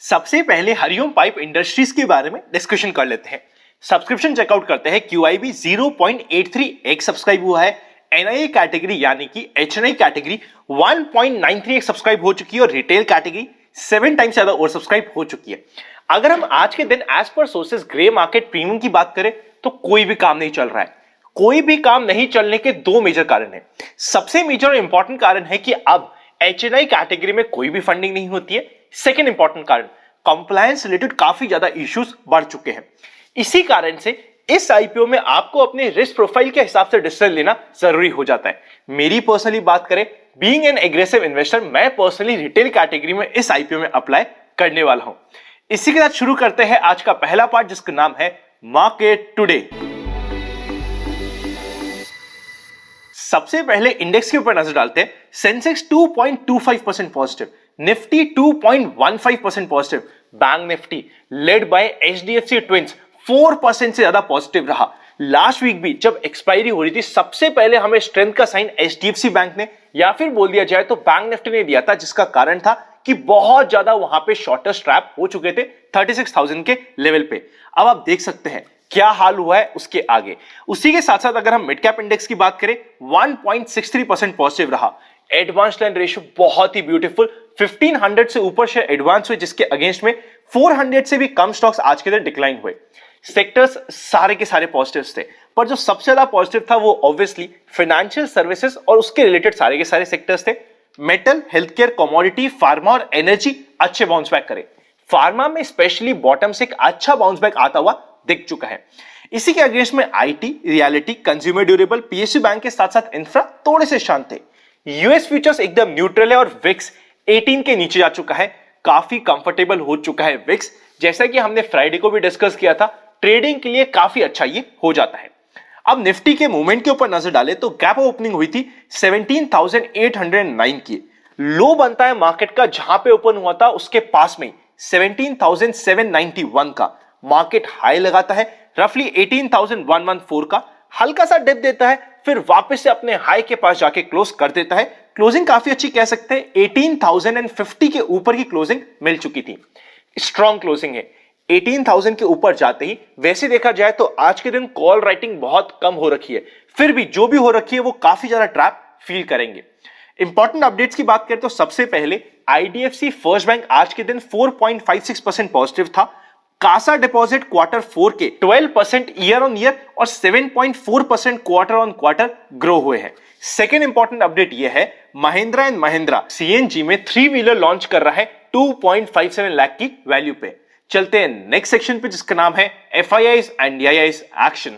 सबसे पहले Hariom pipe industries के बारे में डिस्कशन कर लेते हैं। सब्सक्रिप्शन चेकआउट करते हैं। QIB 0.83x सब्सक्राइब हुआ है। NIA कैटेगरी यानी कि HNI कैटेगरी 1.93x सब्सक्राइब हो चुकी है और रिटेल कैटेगरी 7 टाइम्स ज्यादा ओवर सब्सक्राइब हो चुकी है। अगर हम आज के दिन as per sources grey market premium की बात करें तो कोई भी काम नहीं चल रहा है। कोई भी काम नहीं चलने के दो मेजर कारण है। सबसे मेजर और इंपॉर्टेंट कारण है कि अब HNI कैटेगरी में कोई भी फंडिंग नहीं होती है। सेकेंड इंपॉर्टेंट कारण, कंप्लायंस रिलेटेड काफी ज्यादा इश्यूज बढ़ चुके हैं। इसी कारण से इस IPO में आपको अपने रिस्क प्रोफाइल के हिसाब से डिसीजन लेना जरूरी हो जाता है। मेरी पर्सनली बात करें, बीइंग एन एग्रेसिव इन्वेस्टर, मैं पर्सनली रिटेल कैटेगरी में इस IPO में अप्लाई करने वाला हूं। इसी के साथ शुरू करते हैं आज का पहला पार्ट, जिसका नाम है मार्केट टुडे। सबसे पहले इंडेक्स के ऊपर नजर डालते हैं। Sensex 2.25% positive, Nifty 2.15% positive, bank Nifty led by HDFC twins 4% से ज्यादा पॉजिटिव रहा। लास्ट वीक भी जब एक्सपायरी हो रही थी, सबसे पहले हमें स्ट्रेंथ का साइन HDFC बैंक ने या फिर बोल दिया जाए तो बैंक निफ्टी ने दिया था, जिसका कारण था कि बहुत ज्यादा वहां पे शॉर्टर स्ट्रैप हो चुके थे 36,000 के लेवल पे। अब आप देख सकते हैं क्या हाल हुआ है उसके आगे। उसी के साथ साथ अगर हम मिड कैप इंडेक्स की बात करें, 1.63% पॉजिटिव रहा। एडवांस लाइन रेशियो बहुत ही ब्यूटीफुल, 1500 से ऊपर शेयर एडवांस हुए, जिसके अगेंस्ट में 400 से भी कम स्टॉक्स आज के दिन डिक्लाइन हुए। सेक्टर्स सारे के सारे पॉजिटिव थे, पर जो सबसे ज्यादा पॉजिटिव था वो ऑब्वियसली फाइनेंशियल सर्विसेज और उसके रिलेटेड सारे के सारे सेक्टर्स थे। Metal, health care, commodity, pharma और एनर्जी अच्छे बाउंस बैक करे। फार्मा में स्पेशली बॉटम से एक अच्छा बाउंस बैक आता हुआ दिख चुका है। इसी के अगेंस्ट में IT, reality, consumer durable, PSU bank के साथ साथ इंफ्रा थोड़े से शांत थे। यूएस फ्यूचर्स एकदम न्यूट्रल है और विक्स 18 के नीचे जा चुका है। काफी कंफर्टेबल हो चुका है विक्स, जैसा कि हमने फ्राइडे को भी डिस्कस किया था। ट्रेडिंग के लिए काफी अच्छा ये हो जाता है। अब निफ्टी के मूवमेंट के ऊपर नजर डाले तो गैप ओपनिंग हुई थी 17,809 की। लो बनता है मार्केट का जहां पे ओपन हुआ था उसके पास में 17,791 का। मार्केट हाई लगाता है रफली 18,114 का, हल्का सा डिप देता है, फिर वापस से अपने हाई के पास जाके क्लोज कर देता है। क्लोजिंग काफी अच्छी कह सकते हैं, 18,050 के ऊपर की क्लोजिंग मिल चुकी थी। स्ट्रॉन्ग क्लोजिंग है 18,000 के ऊपर जाते ही। वैसे देखा जाए तो आज के दिन कॉल राइटिंग बहुत कम हो रखी है, फिर भी जो भी हो रखी है वो काफी ज्यादा ट्रैप फील करेंगे। इंपॉर्टेंट अपडेट्स की बात करें तो सबसे पहले IDFC फर्स्ट बैंक आज के दिन 4.56% पॉजिटिव था। कासा डिपॉजिट क्वार्टर 4 के 12% ईयर ऑन ईयर और 7.4% क्वार्टर ऑन क्वार्टर ग्रो हुए हैं। सेकेंड इंपॉर्टेंट अपडेट यह है, महिंद्रा एंड महिंद्रा CNG में 3 व्हीलर लॉन्च कर रहा है 2.57 लाख की वैल्यू पे। चलते हैं नेक्स्ट सेक्शन पे, जिसका नाम है FIIs and DIIs action.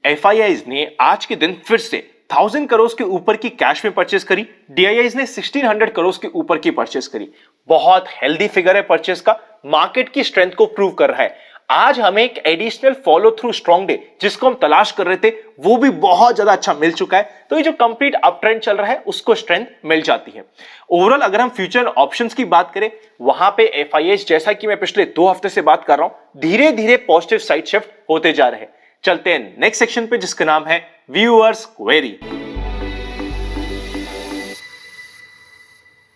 FIIs ने आज के दिन फिर से 1000 करोड़ के ऊपर की कैश में परचेस करी। DIIs ने 1600 करोड़ के ऊपर की परचेस करी। बहुत हेल्दी फिगर है परचेस का, मार्केट की स्ट्रेंथ को प्रूव कर रहा है। आज हमें एक additional follow through strong day जिसको हम तलाश कर रहे थे वो भी बहुत ज्यादा अच्छा मिल चुका है। तो ये जो कंप्लीट अप ट्रेंड चल रहा है उसको स्ट्रेंथ मिल जाती है। ओवरऑल अगर हम फ्यूचर ऑप्शंस की बात करें, वहां पे FIIs, जैसा कि मैं पिछले 2 हफ्ते से बात कर रहा हूं, धीरे धीरे पॉजिटिव साइड शिफ्ट होते जा रहे हैं। चलते हैं नेक्स्ट सेक्शन पे, जिसका नाम है व्यूअर्स क्वेरी।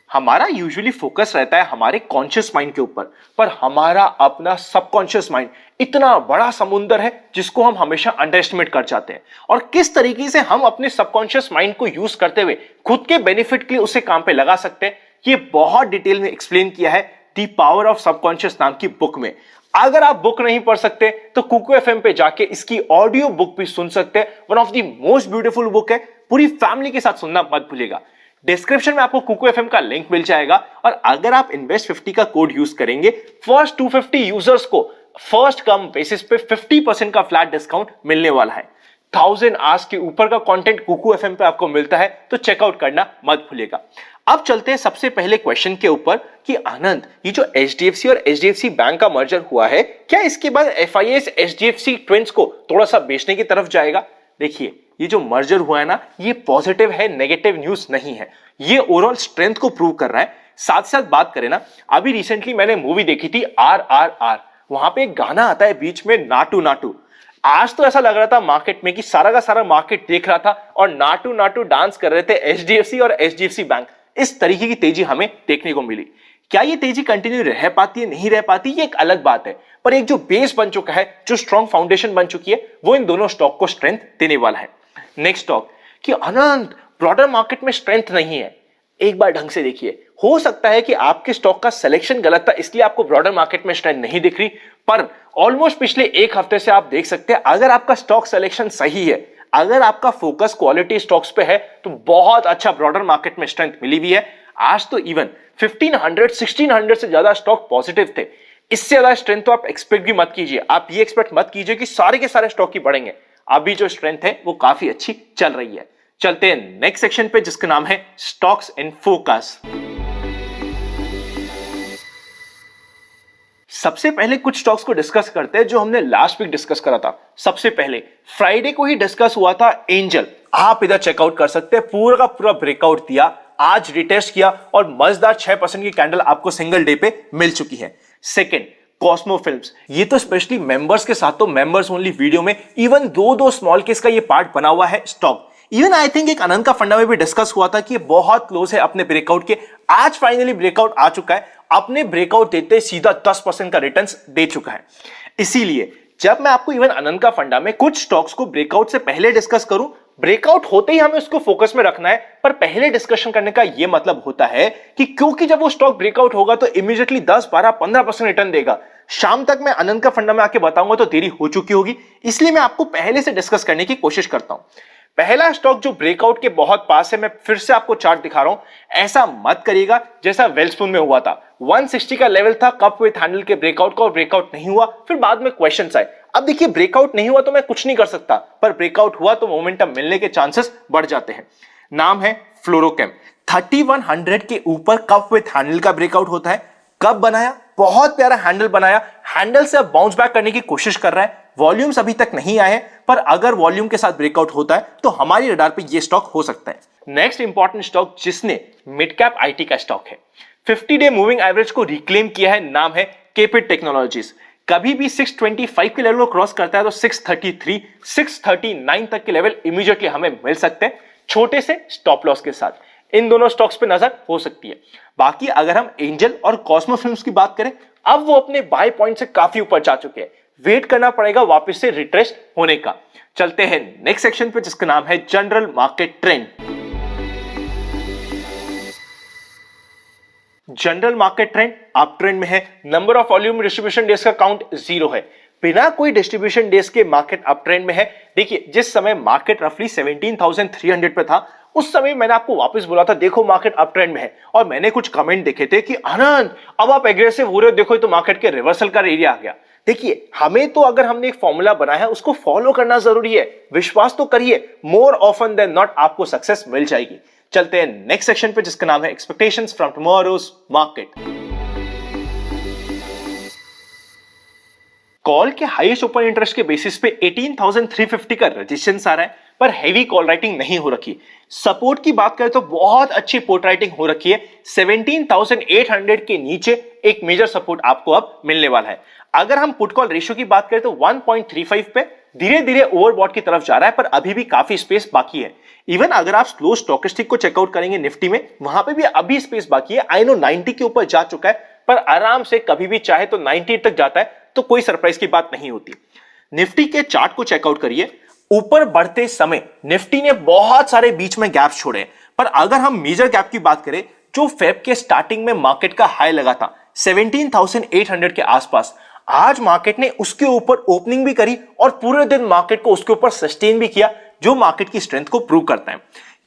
हमारा यूजुअली फोकस रहता है हमारे कॉन्शियस माइंड के ऊपर, पर हमारा अपना सबकॉन्शियस माइंड इतना बड़ा समुंदर है जिसको हम हमेशा अंडर एस्टिमेट कर जाते हैं। और किस तरीके से हम अपने सबकॉन्शियस माइंड को यूज करते हुए खुद के बेनिफिट के लिए उसे काम पे लगा सकते हैं, ये बहुत डिटेल में एक्सप्लेन किया है द पावर ऑफ सबकॉन्शियस नाम की बुक में। अगर आप बुक नहीं पढ़ सकते तो कुकू FM पे जाके इसकी ऑडियो बुक भी सुन सकते हैं। One of the most beautiful book है, पूरी फैमिली के साथ सुनना मत भूलिएगा। डिस्क्रिप्शन में आपको कुकू FM का लिंक मिल जाएगा। और अगर आप इन्वेस्ट 50 का कोड यूज करेंगे, फर्स्ट 250 यूजर्स को फर्स्ट कम बेसिस पे 50% का फ्लैट डिस्काउंट मिलने वाला है। 1000 आवर्स के ऊपर का कंटेंट कुकू FM पे आपको मिलता है, तो चेकआउट करना मत भूलिएगा। अब चलते हैं सबसे पहले क्वेश्चन के ऊपर कि आनंद, ये जो HDFC और HDFC बैंक का मर्जर हुआ है, क्या इसके बाद FIIs HDFC ट्विंस को थोड़ा सा बेचने की तरफ जाएगा? देखिए, ये जो मर्जर हुआ है ना, ये पॉजिटिव है, नेगेटिव न्यूज नहीं है। ये ओवरऑल स्ट्रेंथ को प्रूव कर रहा है। साथ साथ बात करें ना, अभी रिसेंटली मैंने मूवी देखी थी RRR। वहां पे एक गाना आता है बीच में, नाटू नाटू। आज तो ऐसा लग रहा था मार्केट में कि सारा का सारा मार्केट देख रहा था और नाटू नाटू डांस कर रहे थे HDFC और HDFC बैंक। इस तरीके की तेजी हमें देखने को मिली। क्या ये तेजी कंटिन्यू रह पाती है, नहीं रह पाती, ये एक अलग बात है, पर एक जो बेस बन चुका है, जो स्ट्रॉन्ग फाउंडेशन बन चुकी है, वो इन दोनों स्टॉक को स्ट्रेंथ देने वाला है। नेक्स्ट स्टॉक कि आनंद ब्रॉडर मार्केट में स्ट्रेंथ नहीं है। एक बार ढंग से देखिए, हो सकता है कि आपके स्टॉक का सिलेक्शन गलत था, इसलिए आपको ब्रॉडर मार्केट में स्ट्रेंथ नहीं दिख रही, पर ऑलमोस्ट पिछले एक हफ्ते से आप देख सकते हैं अगर आपका स्टॉक सिलेक्शन सही है, अगर आपका फोकस क्वालिटी स्टॉक्स पे है, तो बहुत अच्छा ब्रॉडर मार्केट में स्ट्रेंथ मिली हुई है। आज तो इवन 1500 1600 से ज्यादा स्टॉक पॉजिटिव थे। इससे ज्यादा स्ट्रेंथ तो आप एक्सपेक्ट भी मत कीजिए। आप ये एक्सपेक्ट मत कीजिए कि सारे के सारे स्टॉक ही बढ़ेंगे। अभी जो स्ट्रेंथ है वो काफी अच्छी चल रही है। चलते हैं नेक्स्ट सेक्शन पे, जिसका नाम है स्टॉक्स इन फोकस। सबसे पहले कुछ स्टॉक्स को डिस्कस करते हैं जो हमने लास्ट वीक डिस्कस करा था। सबसे पहले फ्राइडे को ही डिस्कस हुआ था एंजल। आप इधर चेकआउट कर सकते हैं, पूरा का पूरा ब्रेकआउट दिया, आज रिटेस्ट किया और मजेदार 6% की कैंडल आपको सिंगल डे पे मिल चुकी है। सेकंड कॉस्मो फिल्म्स, ये तो स्पेशली मेंबर्स के साथ, तो मेंबर्स ओनली वीडियो में इवन दो स्मॉल केस का ये पार्ट बना हुआ है स्टॉक। इवन आई थिंक एक आनंद का फंडा में भी डिस्कस हुआ था कि ये बहुत क्लोज है अपने ब्रेकआउट के। आज फाइनली ब्रेकआउट आ चुका है, अपने ब्रेकआउट देते सीधा 10% का रिटर्न्स दे चुका है। इसीलिए जब मैं आपको इवन आनंद का फंडा में कुछ स्टॉक्स को ब्रेकआउट से पहले डिस्कस करूं, ब्रेकआउट होते ही हमें उसको फोकस में रखना है, पर पहले डिस्कशन करने का यह मतलब होता है कि क्योंकि जब वो स्टॉक ब्रेकआउट होगा तो इमीडिएटली 10, 12, 15% रिटर्न देगा। शाम तक मैं आनंद का फंडा में आके बताऊंगा तो देरी हो चुकी होगी, इसलिए मैं आपको पहले से डिस्कस करने की कोशिश करता हूं। पहला स्टॉक जो ब्रेकआउट के बहुत पास है, मैं फिर से आपको चार्ट दिखा रहा हूं, ऐसा मत करिएगा जैसा वेल्सपून में हुआ था। 160 का लेवल था कप विथ हैंडल के ब्रेकआउट का, और ब्रेकआउट नहीं हुआ, फिर बाद में क्वेश्चंस आए। अब देखिए ब्रेकआउट नहीं हुआ तो मैं कुछ नहीं कर सकता, पर ब्रेकआउट हुआ तो मोमेंटम मिलने के चांसेस बढ़ जाते हैं। नाम है फ्लोरोकेम। 3100 के ऊपर कप विथ हैंडल का ब्रेकआउट होता है। कब बनाया? बहुत प्यारा हैंडल बनाया, हैंडल से अब बाउंस बैक करने की कोशिश कर रहा है। वॉल्यूम्स अभी तक नहीं आए हैं, पर अगर वॉल्यूम के साथ ब्रेकआउट होता है तो हमारी रडार पे ये स्टॉक हो सकता है। नेक्स्ट इंपॉर्टेंट स्टॉक जिसने मिड कैप आईटी का स्टॉक है, 50 डे मूविंग एवरेज को रिक्लेम किया है, नाम है केपिट टेक्नोलॉजीज। कभी भी 625 के लेवल को क्रॉस करता है तो 633, 639 तक के लेवल इमीडिएटली हमें मिल सकते हैं, छोटे से स्टॉप लॉस के साथ। इन दोनों स्टॉक्स पे नजर हो सकती है। बाकी अगर हम एंजल और कॉस्मो फिल्म्स की बात करें, अब वो अपने बाय पॉइंट से काफी ऊपर जा चुके हैं, वेट करना पड़ेगा वापस से रिट्रेस होने का। चलते हैं नेक्स्ट सेक्शन पे, जिसका नाम है general market trend. General market trend up trend में है। Number of volume distribution days का काउंट 0 है, बिना कोई डिस्ट्रीब्यूशन डेज के मार्केट अप ट्रेंड में है। देखिए जिस समय मार्केट रफली 17,300 पे था, उस समय मैंने आपको वापस बोला था देखो मार्केट अप ट्रेंड में है, और मैंने कुछ कमेंट देखे थे कि आनंद अब आप एग्रेसिव हो रहे हो, देखो तो मार्केट के रिवर्सल का एरिया आ गया। देखिए हमें तो अगर हमने एक फॉर्मूला बनाया है उसको फॉलो करना जरूरी है, विश्वास तो करिए, मोर ऑफन देन नॉट आपको सक्सेस मिल जाएगी। चलते हैं नेक्स्ट सेक्शन पे, जिसका नाम है expectations from tomorrow's market. Call के हाईएस्ट ओपन इंटरेस्ट के बेसिस पे 18,350 का रेजिस्टेंस आ रहा है, पर हेवी कॉल राइटिंग नहीं हो रखी। सपोर्ट की बात करें तो बहुत अच्छी पोर्ट राइटिंग हो रखी है। 17,800 के नीचे एक मेजर सपोर्ट आपको अब मिलने वाला है। अगर हम पुट कॉल रेशियो की बात करें तो 1.35 पे धीरे धीरे ओवरबॉट की तरफ जा रहा है, पर अभी भी काफी स्पेस बाकी है। इवन अगर आप स्लो स्टॉकेस्टिक को चेकआउट करेंगे निफ्टी में, वहां पे भी अभी स्पेस बाकी है। आई नो 90 के ऊपर जा चुका है, पर आराम से कभी भी चाहे तो 90 तक जाता है, तो कोई सरप्राइज की बात नहीं होती। निफ्टी के चार्ट को चेकआउट करिए, ऊपर बढ़ते समय निफ्टी ने बहुत सारे बीच में गैप्स छोड़े, पर अगर हम मेजर गैप की बात करें, जो फेब के स्टार्टिंग में मार्केट का हाई लगा था 17,800 के आसपास, आज मार्केट ने उसके ऊपर ओपनिंग भी करी और पूरे दिन मार्केट को उसके ऊपर सस्टेन भी किया, जो मार्केट की स्ट्रेंथ को प्रूव करता है।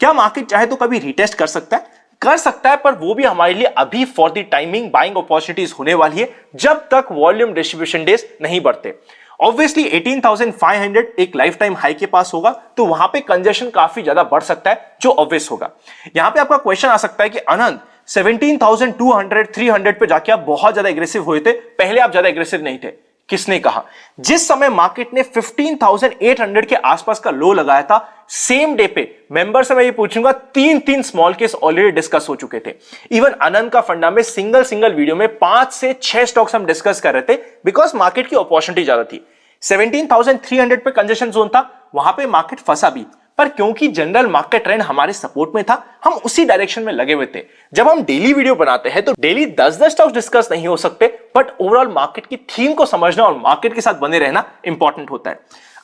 क्या मार्केट चाहे तो कभी रिटेस्ट कर सकता है? कर सकता है, पर वो भी हमारे लिए अभी for the timing buying opportunities होने वाली है, जब तक वॉल्यूम डिस्ट्रीब्यूशन डेज नहीं बढ़ते। ऑब्वियसली 18,500 एक लाइफ टाइम हाई के पास होगा, तो वहां पे कंजेशन काफी ज्यादा बढ़ सकता है, जो ऑब्वियस होगा। यहां पे आपका क्वेश्चन आ सकता है कि आनंद 17,200 300 पे जाके आप बहुत ज्यादा एग्रेसिव हुए थे, पहले आप ज्यादा एग्रेसिव नहीं थे। किसने कहा? जिस समय मार्केट ने 15,800 के आसपास का लो लगाया था, सेम डे पे मेंबर से मैं ये पूछूंगा, तीन स्मॉल केस ऑलरेडी डिस्कस हो चुके थे। इवन आनंद का फंडा में सिंगल वीडियो में 5 से 6 स्टॉक्स हम डिस्कस कर रहे थे, बिकॉज मार्केट की अपॉर्चुनिटी ज्यादा थी। 17,300 पे कंजेशन जोन था, वहां पे मार्केट फंसा भी, पर क्योंकि जनरल मार्केट ट्रेंड हमारे सपोर्ट में था, हम उसी डायरेक्शन में लगे हुए थे। जब हम डेली वीडियो बनाते हैं तो डेली 10-10 स्टॉक्स डिस्कस नहीं हो सकते, बट ओवरऑल मार्केट की थीम को समझना और मार्केट के साथ बने रहना इंपॉर्टेंट होता है।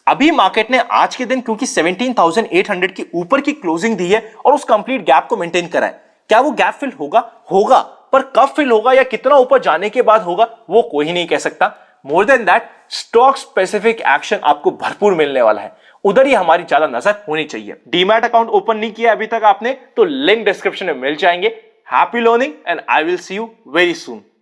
अभी मार्केट ने आज के दिन क्योंकि 17,800 के ऊपर की क्लोजिंग दी है और उस कंप्लीट गैप को मेंटेन करा है। क्या वो गैप फिल होगा, पर कब फिल होगा या कितना ऊपर जाने के बाद होगा वो कोई नहीं कह सकता। More than that, stock specific action आपको भरपूर मिलने वाला है, उधर ही हमारी ज्यादा नजर होनी चाहिए। डीमैट अकाउंट ओपन नहीं किया अभी तक आपने तो लिंक डिस्क्रिप्शन में मिल जाएंगे। Happy learning and I will see you very soon.